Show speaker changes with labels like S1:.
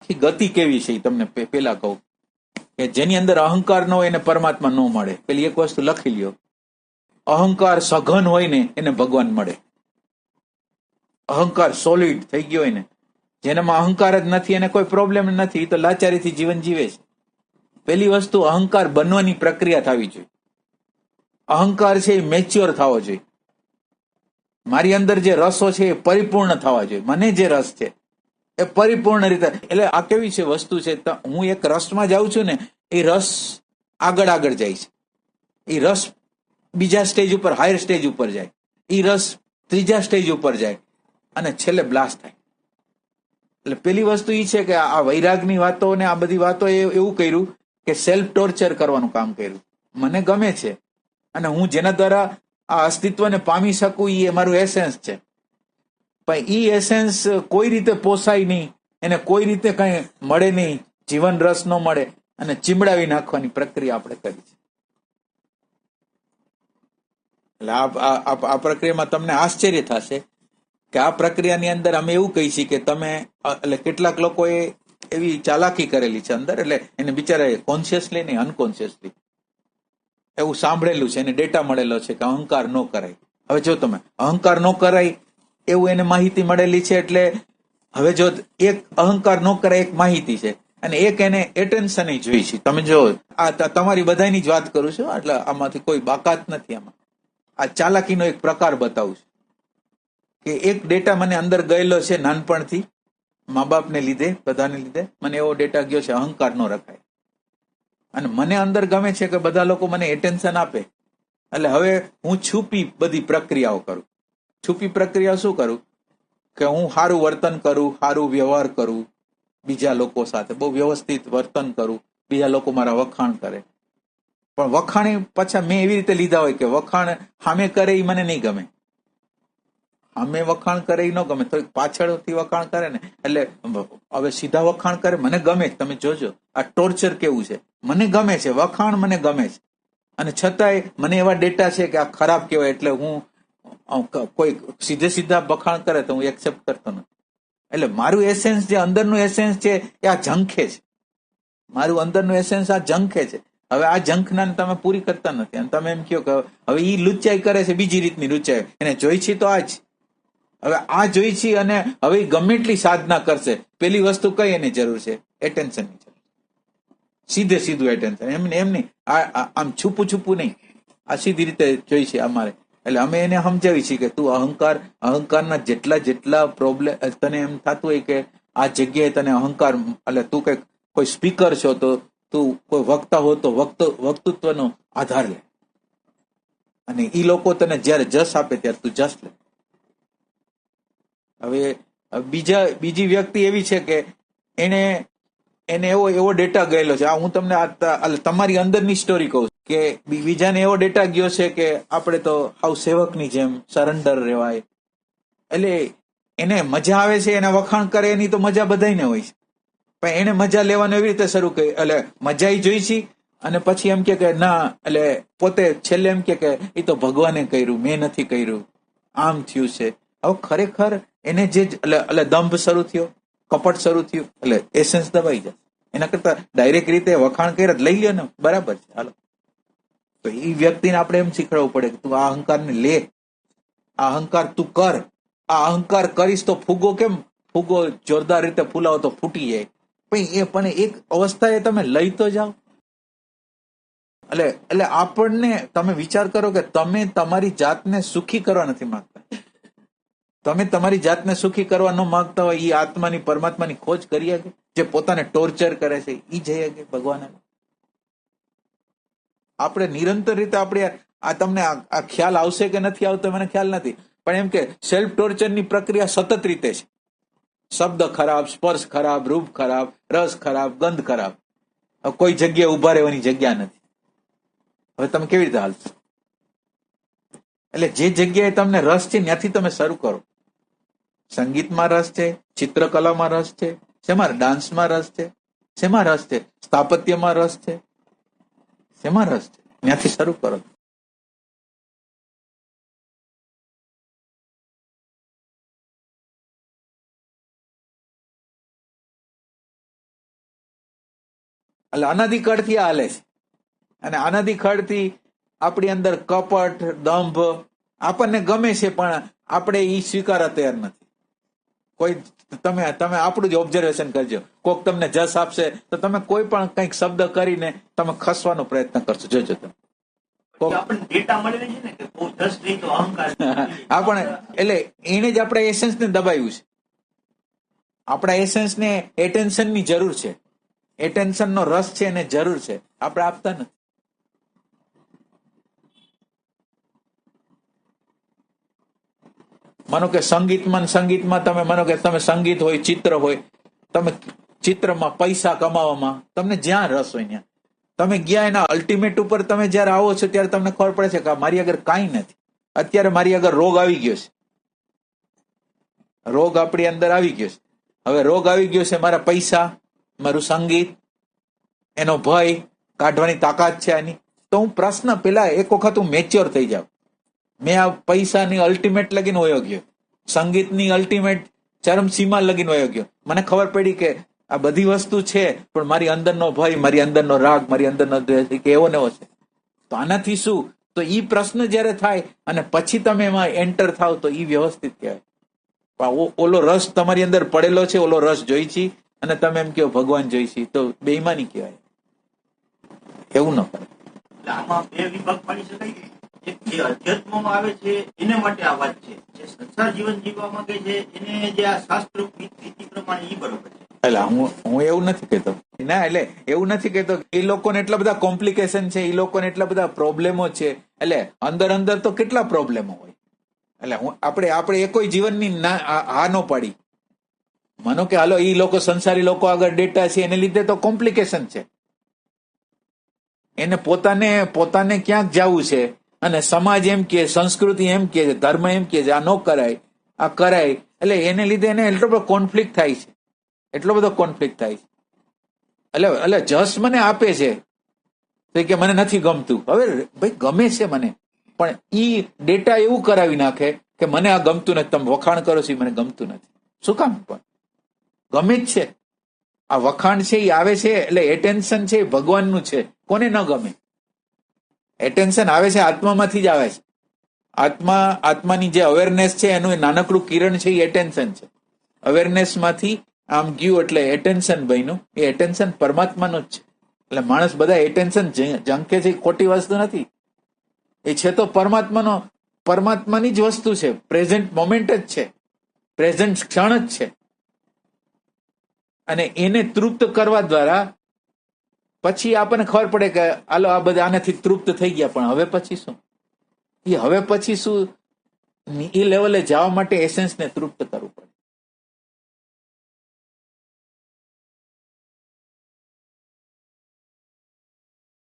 S1: આખી ગતિ કેવી છે એ તમને પેલા કહું કે જેની અંદર અહંકાર ન હોય એને પરમાત્મા ન મળે. પેલી એક વસ્તુ લખી લ્યો, અહંકાર સઘન હોય ને એને ભગવાન મળે. અહંકાર સોલિડ થઈ ગયો હોય ને, જેનામાં અહંકાર જ નથી એને કોઈ પ્રોબ્લેમ નથી, તો લાચારીથી જીવન જીવે છે. પેલી વસ્તુ અહંકાર બનવાની પ્રક્રિયા થવી જોઈએ. અહંકાર છે એ મેચ્યોર થવો જોઈએ. મારી અંદર જે રસો છે એ પરિપૂર્ણ થવા જોઈએ. મને જે રસ છે એ પરિપૂર્ણ રીતે, એટલે આ કેવી છે વસ્તુ છે, હું એક રસમાં જાઉં છું ને, એ રસ આગળ આગળ જાય છે. એ રસ બીજા સ્ટેજ ઉપર, હાયર સ્ટેજ ઉપર જાય. એ રસ ત્રીજા સ્ટેજ ઉપર જાય અને છેલ્લે બ્લાસ્ટ થાય. એટલે પેલી વસ્તુ એ છે કે આ વૈરાગની વાતો ને આ બધી વાતો એવું કર્યું કે સેલ્ફ ટોર્ચર કરવાનું કામ કર્યું. મને ગમે છે અને હું જેના દ્વારા આ અસ્તિત્વને પામી શકું એ મારું એસેન્સ છે, પણ ઈ એસેન્સ કોઈ રીતે પોસાય નહીં, એને કોઈ રીતે કઈ મળે નહીં, જીવન રસ ન મળે અને ચીમડાવી નાખવાની પ્રક્રિયા આપણે કરી છે. એટલે આ પ્રક્રિયામાં તમને આશ્ચર્ય થશે કે આ પ્રક્રિયાની અંદર અમે એવું કહી છીએ કે તમે, એટલે કેટલાક લોકોએ એવી ચાલાકી કરેલી છે અંદર, એટલે એને બિચારા કોન્શિયસલી નહીં, અનકોન્શિયસલી એવું સાંભળેલું છે, એને ડેટા મળેલો છે કે અહંકાર ન કરાય. હવે જો તમે અહંકાર ન કરાય એવું એને માહિતી મળેલી છે, એટલે હવે જો એક અહંકાર ન કરાય એક માહિતી છે અને એક એને એટેન્શન જોઈ છે. તમે જો આ તમારી બધાની જ વાત કરું છું, એટલે આમાંથી કોઈ બાકાત નથી. આમાં આ ચાલાકીનો એક પ્રકાર બતાવું છું કે એક ડેટા મને અંદર ગયેલો છે નાનપણથી, મા બાપને લીધે, બધાને લીધે મને એવો ડેટા ગયો છે, અહંકાર નો રખાય. અને મને અંદર ગમે છે કે બધા લોકો મને એટેન્શન આપે, એટલે હવે હું છુપી બધી પ્રક્રિયાઓ કરું. છુપી પ્રક્રિયા શું કરું કે હું સારું વર્તન કરું, સારું વ્યવહાર કરું બીજા લોકો સાથે, બહુ વ્યવસ્થિત વર્તન કરું, બીજા લોકો મારા વખાણ કરે. પણ વખાણ પાછા મેં એવી રીતે લીધા હોય કે વખાણ સામે કરે એ મને નહીં ગમે, સામે વખાણ કરે એ ન ગમે, તો પાછળથી વખાણ કરે ને, એટલે હવે સીધા વખાણ કરે મને ગમે. તમે જોજો આ ટોર્ચર કેવું છે. મને ગમે છે વખાણ, મને ગમે છે, અને છતાંય મને એવા ડેટા છે કે આ ખરાબ કહેવાય, એટલે હું કોઈ સીધે સીધા વખાણ કરે તો હું એક્સેપ્ટ કરતો નથી. એટલે મારું એસેન્સ, જે અંદરનું એસેન્સ છે એ આ ઝંખે છે. મારું અંદરનું એસેન્સ આ ઝંખે છે. હવે આ ઝંખના તમે પૂરી કરતા નથી અને તમે એમ કહો કે હવે ઈ લુચ્ચાઈ કરે છે, બીજી રીતની લુચ્ચાઈ, એને જોઈ છે તો આજ, હવે આ જોઈ છે અને હવે ગમે એટલી સાધના કરશે, પેલી વસ્તુ કઈ એની જરૂર છે? એટેન્શનની જરૂર. સીધે સીધું એટેન્શન, એમને એમ નહીં, આમ છુપું છુપું નહીં, આ સીધી રીતે જોઈ છે અમારે. એટલે અમે એને સમજાવી છીએ કે તું અહંકારના જેટલા પ્રોબ્લેમ તને એમ થતું હોય કે આ જગ્યાએ તને અહંકાર, એટલે તું કઈક કોઈ સ્પીકર છો તો તું કોઈ વક્તા હો તો વક્તૃત્વનો આધાર લે, અને ઈ લોકો તને જયારે જસ આપે ત્યારે તું જસ લે. હવે બીજી વ્યક્તિ એવી છે કે એને એવો ડેટા ગયેલો છે. આ હું તમને તમારી અંદરની સ્ટોરી કહું કે બીજાને એવો ડેટા ગયો છે કે આપણે તો હાવ સેવકની જેમ સરેન્ડર રહેવાય, એટલે એને મજા આવે છે, એને વખાણ કરે એની તો મજા બધાને હોય છે, પણ એને મજા લેવાનું એવી રીતે શરૂ કરી, એટલે મજા જોઈ છે અને પછી એમ કે ના, એટલે પોતે છેલ્લે એમ કે એ તો ભગવાને કર્યું, મેં નથી કર્યું, આમ થયું છે. હવે ખરેખર એને જે એટલે દંભ શરૂ થયો, કપટ શરૂ થયું, એટલે એસેન્સ દબાઈ જાય. એના કરતા ડાયરેક્ટ રીતે વખાણ કર્યા લઈ લ્યો ને, બરાબર છે, હાલો. તો એ વ્યક્તિને આપણે એમ શીખવાડવું પડે કે તું આ અહંકારને લે, આ અહંકાર તું કર. આ અહંકાર કરીશ તો ફૂગો જોરદાર રીતે ફૂલાવો તો ફૂટી જાય, પણ એક અવસ્થાએ તમે લઈ તો જાઓ. એટલે આપણને, તમે વિચાર કરો કે તમે તમારી જાતને સુખી કરવા નથી માંગતા. તમે તમારી જાતને સુખી કરવા ન માંગતા હોય, એ આત્માની, પરમાત્માની ખોજ કરી શકે, જે પોતાને ટોર્ચર કરે છે એ જઈ શકે ભગવાન. આપણે નિરંતર રીતે આપણે આ તમને આ ખ્યાલ આવશે કે નથી આવતો મને ખ્યાલ નથી, પણ એમ કે સેલ્ફ ટોર્ચરની પ્રક્રિયા સતત રીતે છે. શબ્દ ખરાબ, સ્પર્શ ખરાબ, રૂપ ખરાબ, રસ ખરાબ, ગંધ ખરાબ, કોઈ જગ્યાએ ઉભા રહેવાની જગ્યા નથી. હવે તમે કેવી રીતે હાલશો? એટલે જે જગ્યાએ તમને રસ છે ત્યાંથી તમે શરૂ કરો. સંગીતમાં રસ છે, ચિત્રકલામાં રસ છે, શેમાં? ડાન્સમાં રસ છે, શેમાં રસ છે? સ્થાપત્યમાં રસ છે, શેમાં રસ છે? ત્યાંથી શરૂ કરો. એટલે અનાદિકાળથી આ હાલે છે. અને અનાદિકાળથી આપણી અંદર કપટ, દંભ આપણને ગમે છે, પણ આપણે એ સ્વીકારવા તૈયાર નથી. કોઈ તમે આપણું જ ઓબ્ઝર્વેશન કરજો. કોક તમને જસ આપશે તો તમે કોઈ પણ કંઈક શબ્દ કરીને તમે ખસવાનો પ્રયત્ન કરશો. જોજો તમે આપણે એટલે એને જ આપણા એસેન્સ ને દબાવ્યું છે. આપણા એસેન્સ ને એટેન્શન ની જરૂર છે, એટેન્શન નો રસ છે એને જરૂર છે, આપણે આપતા નથી. માનો કે સંગીતમાં તમે માનો કે તમે સંગીત હોય, ચિત્ર હોય, તમે ચિત્રમાં પૈસા કમાવામાં તમને જ્યાં રસ હોય ત્યાં તમે ગયા, એના અલ્ટિમેટ ઉપર તમે જયારે આવો છો ત્યારે તમને ખબર પડે છે કે મારી આગળ કાંઈ નથી. અત્યારે મારી આગળ રોગ આવી ગયો છે, રોગ આપણી અંદર આવી ગયો છે. હવે રોગ આવી ગયો છે, મારા પૈસા, મારું સંગીત, એનો ભય કાઢવાની તાકાત છે આની. તો હું પ્રશ્ન પેલા એક વખત હું મેચ્યોર થઈ જાઉં. મેં આ પૈસાની અલ્ટિમેટ લગીને વયો ગયો, સંગીતની અલ્ટિમેટ ચરમસીમા લગીને વયો ગયો. મને ખબર પડી કે આ બધી વસ્તુ છે, પણ મારી અંદરનો ભય, મારી અંદરનો રાગ, મારી અંદરનો દ્વેષ કે એવો ને એવો છે. તો આનાથી શું? તો ઈ પ્રશ્ન જયારે થાય અને પછી તમે એમાં એન્ટર થાવ તો ઈ વ્યવસ્થિત કહેવાય. ઓલો રસ તમારી અંદર પડેલો છે, ઓલો રસ જોઈ છી અને તમે એમ કહો ભગવાન જોઈ છી, તો બેઈમાની કહેવાય. એવું ન કરે.
S2: આમાં બે વિભાગ પાડી શકાય. એક જે અધ્યાત્મમાં આવે છે એને માટે આ વાત છે, જે સંસાર જીવન જીવવા માંગે છે એને જે આ શાસ્ત્ર રીતિ પ્રમાણે ઈ બરોબર છે.
S1: એટલે હું એવું નથી કહેતો ના, એટલે એવું નથી કહેતો. એ લોકોને એટલા બધા કોમ્પ્લિકેશન છે, એ લોકોને એટલા બધા પ્રોબ્લેમો છે. એટલે અંદર તો કેટલા પ્રોબ્લેમો હોય. એટલે આપણે એ કોઈ જીવનની હા ન પાડી. માનો કે હાલો એ લોકો સંસારી લોકો આગળ ડેટા છે, એને લીધે તો કોમ્પ્લિકેશન છે. એને પોતાને ક્યાંક જવું છે અને સમાજ એમ કે, સંસ્કૃતિ એમ કે, ધર્મ એમ કે આ ન કરાય, આ કરાય. એટલે એને લીધે એને એટલો બધો કોન્ફ્લિક્ટ થાય છે, એટલો બધો કોન્ફ્લિક્ટ થાય છે. એટલે જસ મને આપે છે તો કે મને નથી ગમતું. હવે ભાઈ ગમે છે મને, પણ ઈ ડેટા એવું કરાવી નાખે કે મને આ ગમતું નથી, તમે વખાણ કરો છો મને ગમતું નથી. શું કામ? પણ ગમે જ છે. આ વખાણ છે એ આવે છે એટલે એટેન્શન છે એ ભગવાનનું છે. કોને ન ગમે? એટેન્શન આવે છે આત્મામાંથી જ આવે છે. આત્માની જે અવેરનેસ છે એનું નાનકડું કિરણ છે એ એટેન્શન છે. અવેરનેસ માંથી આમ ગયું એટલે એટેન્શન બન્યું. એ એટેન્શન પરમાત્માનું જ છે. એટલે માણસ બધા એટેન્શન જંકે છે, ખોટી વસ્તુ નથી. એ છે તો પરમાત્માની જ વસ્તુ છે. પ્રેઝન્ટ મોમેન્ટ જ છે, પ્રેઝન્ટ ક્ષણ જ છે. અને એને તૃપ્ત કરવા દ્વારા પછી આપણને ખબર પડે કે હાલો આ બધા આનાથી તૃપ્ત થઈ ગયા, પણ હવે પછી શું? એ હવે પછી શું? એ લેવલે જવા માટે એસેન્સને તૃપ્ત કરવું પડે.